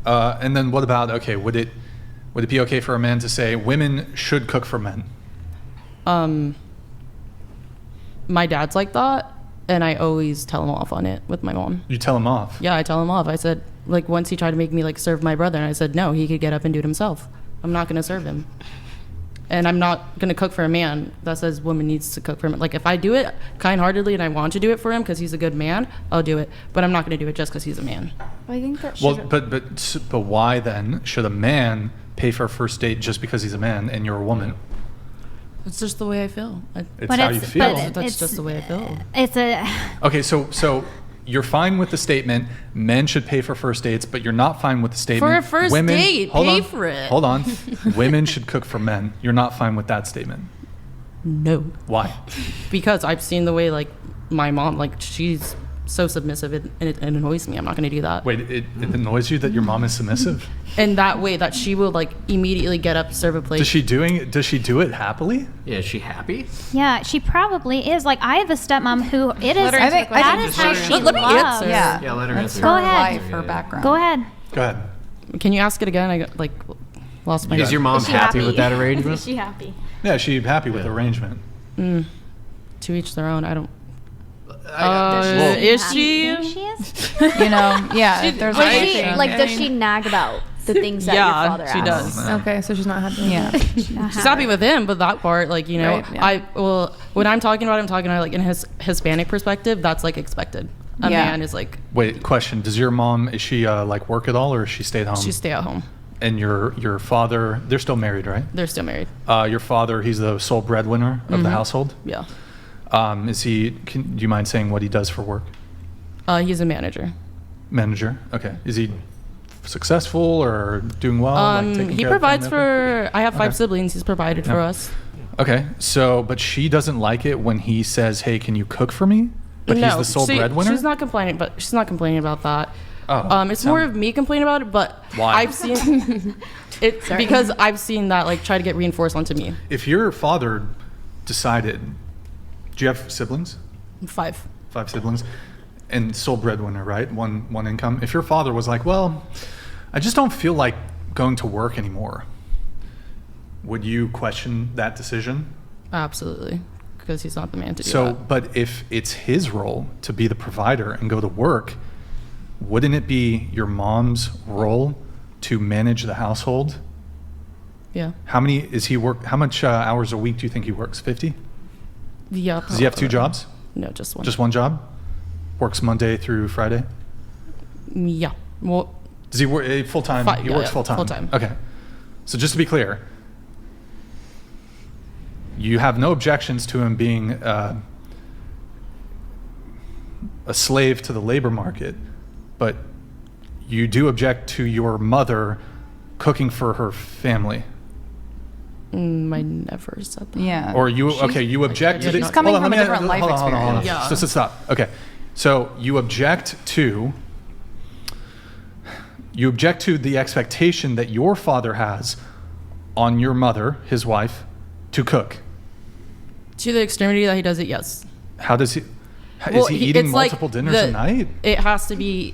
And then what about, okay, would it be okay for a man to say women should cook for men? My dad's like that, and I always tell him off on it with my mom. You tell him off? Yeah, I tell him off. I said, like, once he tried to make me, like, serve my brother, and I said, no, he could get up and do it himself. I'm not going to serve him. And I'm not going to cook for a man that says woman needs to cook for him. Like, if I do it kind-heartedly and I want to do it for him because he's a good man, I'll do it. But I'm not going to do it just because he's a man. I think that Well, but why then should a man pay for a first date just because he's a man and you're a woman? It's just the way I feel. It's how you feel. That's just the way I feel. Okay, so you're fine with the statement men should pay for first dates, but you're not fine with the statement For a first date, pay for it. Hold on. Women should cook for men. You're not fine with that statement. No. Why? Because I've seen the way, like, my mom, like, she's so submissive, and it annoys me. I'm not going to do that. Wait, it annoys you that your mom is submissive? In that way, that she will, like, immediately get up, serve a plate. Does she do it happily? Yeah, is she happy? Yeah, she probably is. Like, I have a stepmom who it is. I think That is how she Let me loves. answer. Yeah, let her that's answer. her Go ahead. life, her background. Go ahead. Go ahead. Can you ask it again? I got, like, lost my... Is your mom Is she happy with that arrangement? Is she happy? Yeah, is she happy with the arrangement? To each their own. I don't... Is is she? You think she is? You know, yeah. If there's Does a she, like, does she nag about the things that your father asks? she does. Okay, so she's not happy. Yeah. She's happy with him, but that part, like, you know, Right, yeah. when I'm talking about it, I'm talking about, like, in his Hispanic perspective, that's, like, expected. A Yeah. man is, like... Wait, question. Does your mom, is she like work at all or is she stay at home? She stay at home. And your father, they're still married, right? They're still married. Your father, he's the sole breadwinner of the household? Yeah. Do you mind saying what he does for work? He's a manager. Manager. Okay. Is he successful or doing well? Like taking He care of provides family? for... I have 5 Okay. siblings. He's provided for us. Okay. So, but she doesn't like it when he says, "Hey, can you cook for me?" But he's the sole breadwinner. She's not complaining, about that. Oh, It's more of me complaining about it, but Why? I've seen it because I've seen that, like, try to get reinforced onto me. If your father decided, do you have siblings? 5. 5 siblings, and sole breadwinner, right? One income. If your father was like, "Well, I just don't feel like going to work anymore," would you question that decision? Absolutely, because he's not the man to do So, that. but if it's his role to be the provider and go to work, wouldn't it be your mom's role to manage the household? Yeah. How much hours a week do you think he works? 50? Yeah. Does he have 2 jobs? No, just one. Just one job? Works Monday through Friday? Yeah. Well, Does he work full time? He works full time. full time. Okay. So just to be clear, you have no objections to him being a slave to the labor market, but you do object to your mother cooking for her family. I never said that. Yeah. Or you object to the... She's coming hold on, from a let me- different life hold on. experience. Yeah. So stop. Okay. So you object to the expectation that your father has on your mother, his wife, to cook. To the extremity that he does it, yes. How does he... Well, is he eating it's like multiple dinners a night? It has to be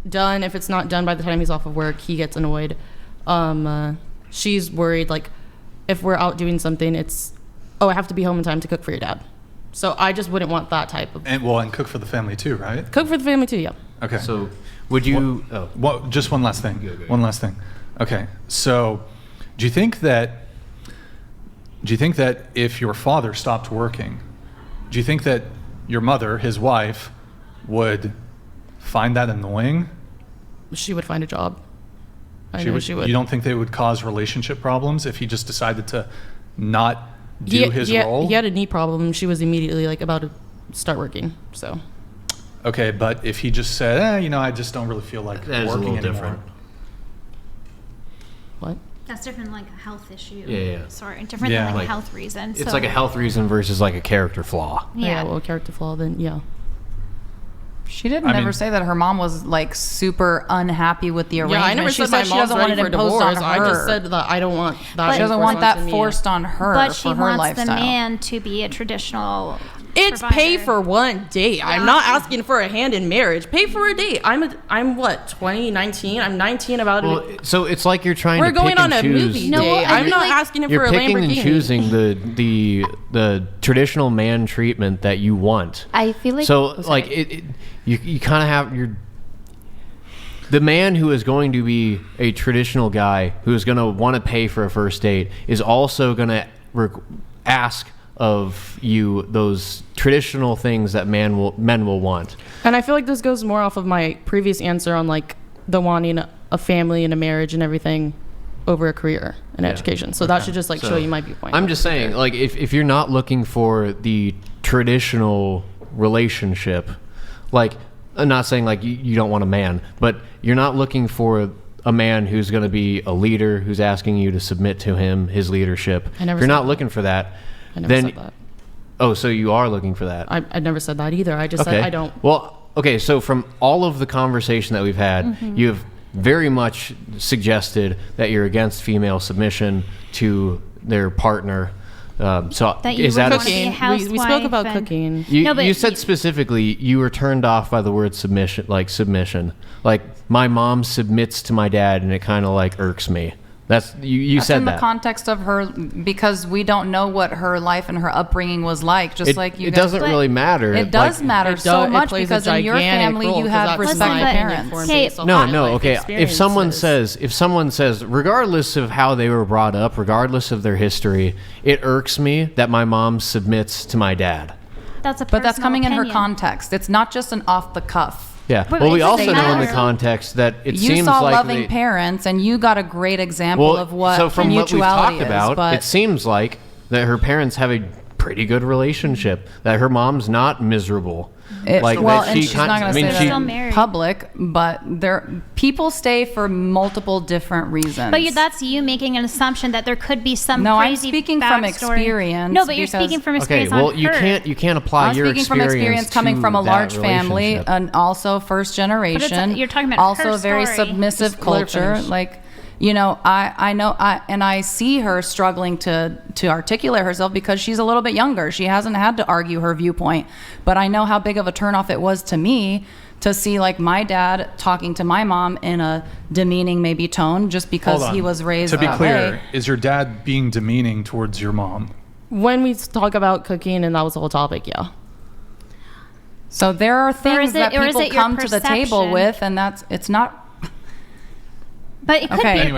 done. If it's not done by the time he's off of work, he gets annoyed. She's worried, like, if we're out doing something, it's, I have to be home in time to cook for your dad. So I just wouldn't want that type of... And cook for the family too, right? Cook for the family too, yeah. Okay. So would you... Well, just one last thing. Go. One last thing. Okay. So do you think that if your father stopped working, do you think that your mother, his wife, would find that annoying? She would find a job. I know she would. You don't think they would cause relationship problems if he just decided to not do his role? He had a knee problem. She was immediately, like, about to start working, so... Okay, but if he just said, I just don't really feel like That is a working little anymore. different. What? That's different, like a health issue. Yeah. Sorry, different Yeah. than like Like, a health reason. It's so, like a health reason versus like a character flaw. Yeah. Well, character flaw, then, yeah. She didn't ever say that her mom was like super unhappy with the arrangement. Yeah, I never she said my she mom's doesn't want ready it for imposed divorce. on her. I just said that I don't want that. She doesn't want that forced on her But for she her wants lifestyle. the man to be a traditional It's pay for one date. I'm not asking for a hand in marriage. Pay for a date. I'm what, 2019? I'm 19 about Well, it. so it's like you're trying We're to going pick on and a choose. movie No, date. I I'm feel not like asking him You're for a picking Lamborghini. and choosing the traditional man treatment that you want. I feel like So like you kind of have the man who is going to be a traditional guy who is going to want to pay for a first date is also going to ask of you those traditional things that men will want. And I feel like this goes more off of my previous answer on like the wanting a family and a marriage and everything over a career and education. So that should just like So, show you my viewpoint. I'm just saying, like, if you're not looking for the traditional relationship, like, I'm not saying like you don't want a man, but you're not looking for a man who's going to be a leader, who's asking you to submit to him, his leadership. I never If you're said not that. looking for that, I never then said that. oh, so you are looking for that. I never said that either. I just said I don't. Well, okay, so from all of the conversation that we've had, you have very much suggested that you're against female submission to their partner. So That you is would that wanna be a Cooking. We spoke housewife about and- cooking. you, No, but you said you- specifically you were turned off by the word submission, like submission. Like my mom submits to my dad, and it kind of like irks me. That's you That's said in the that. context of her, because we don't know what her life and her upbringing was like. Just like you it guys. doesn't really matter. It does Like, matter It so it much plays a because in your gigantic family role you 'cause have that's respect my parents. informed Okay. based on No, my no, life okay. If someone says, regardless of how they were brought up, regardless of their history, it irks me that my mom submits to my dad. That's a But that's personal coming in her opinion. context. It's not just an off the cuff. Yeah. But Well, we it also doesn't know in the matter. context that it You seems saw like loving they, parents, and you got a great example well, of what so from what we've mutuality talked about, is. But it seems like that her parents have a pretty good relationship. That her mom's not miserable. Like well, that and she's kind- not going I to mean, say she- Still that in married. public, but people stay for multiple different reasons. But that's you making an assumption that there could be some No, I'm crazy speaking from backstory. experience No, but you're because- speaking from Okay, experience well, on you her. can't apply I'm your speaking from experience coming to from a that large family relationship. and also first generation. you're talking about also her a very story. submissive Just let her culture. finish. Like, you know, I know, and I see her struggling to articulate herself because she's a little bit younger. She hasn't had to argue her viewpoint, but I know how big of a turnoff it was to me to see like my dad talking to my mom in a demeaning maybe tone just because Hold on. he was raised To be that clear, way. is your dad being demeaning towards your mom? When we talk about cooking and that was the whole topic, yeah. So there are things is it- that or is people it your come to the table perception? with, and it's not. But it could Okay. be Anyway.